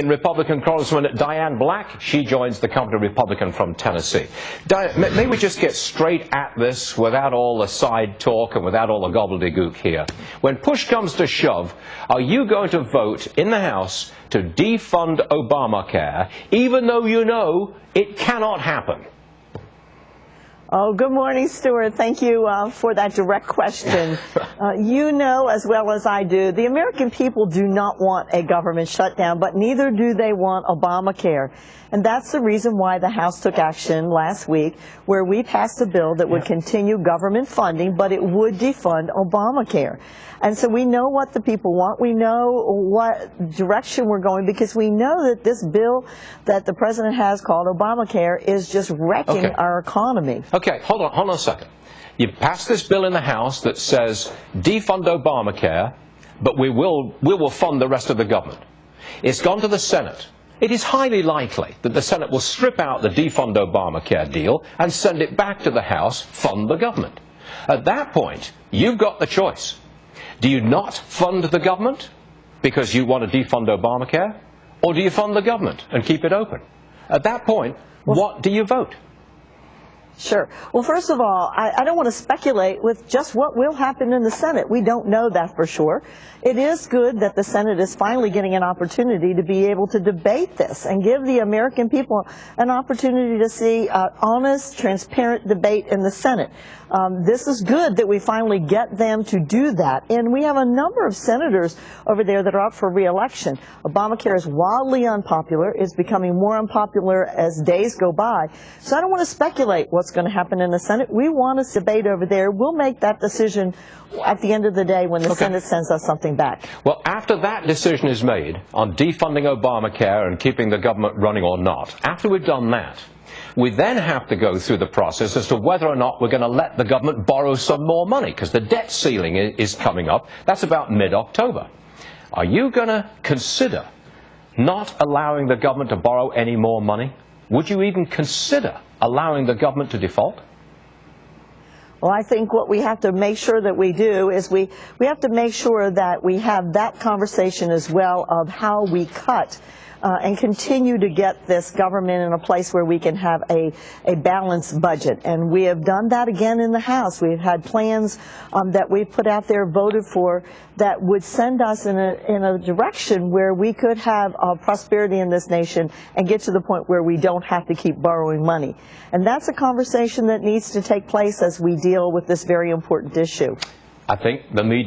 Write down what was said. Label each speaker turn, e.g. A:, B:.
A: Republican Congresswoman Diane Black. She joins the company Republican from Tennessee. Diane, may we just get straight at this without all the side talk and without all the gobbledygook here? When push comes to shove, are you going to vote in the House to defund Obamacare, even though you know it cannot happen?
B: Oh, good morning, Stuart. Thank you for that direct question. You know as well as I do, the American people do not want a government shutdown, but neither do they want Obamacare. And that's the reason why the House took action last week, where we passed a bill that would continue government funding, but it would defund Obamacare. And so we know what the people want. We know what direction we're going, because we know that this bill that the president has called Obamacare is just wrecking our economy.
A: Okay, hold on a second. You passed this bill in the House that says defund Obamacare, but we will fund the rest of the government. It's gone to the Senate. It is highly likely that the Senate will strip out the defund Obamacare deal and send it back to the House, fund the government. At that point, you've got the choice. Do you not fund the government because you want to defund Obamacare, or do you fund the government and keep it open? At that point, what do you vote?
B: Sure. Well, first of all, I don't want to speculate with just what will happen in the Senate. We don't know that for sure. It is good that the Senate is finally getting an opportunity to be able to debate this and give the American people an opportunity to see honest, transparent debate in the Senate. This is good that we finally get them to do that. And we have a number of senators over there that are up for re-election. Obamacare is wildly unpopular. It's becoming more unpopular as days go by. So I don't want to speculate what's going to happen in the Senate. We want a debate over there. We'll make that decision at the end of the day when the Senate sends us something back.
A: Well, after that decision is made on defunding Obamacare and keeping the government running or not, after we've done that, we then have to go through the process as to whether or not we're going to let the government borrow some more money, because the debt ceiling is coming up. That's about mid-October. Are you going to consider not allowing the government to borrow any more money? Would you even consider allowing the government to default?
B: Well, I think what we have to make sure that we do is we have to make sure that we have that conversation as well of how we cut and continue to get this government in a place where we can have a balanced budget. And we have done that again in the House. We've had plans that we've put out there, voted for, that would send us in a direction where we could have prosperity in this nation and get to the point where we don't have to keep borrowing money. And that's a conversation that needs to take place as we deal with this very important issue.
A: I think the media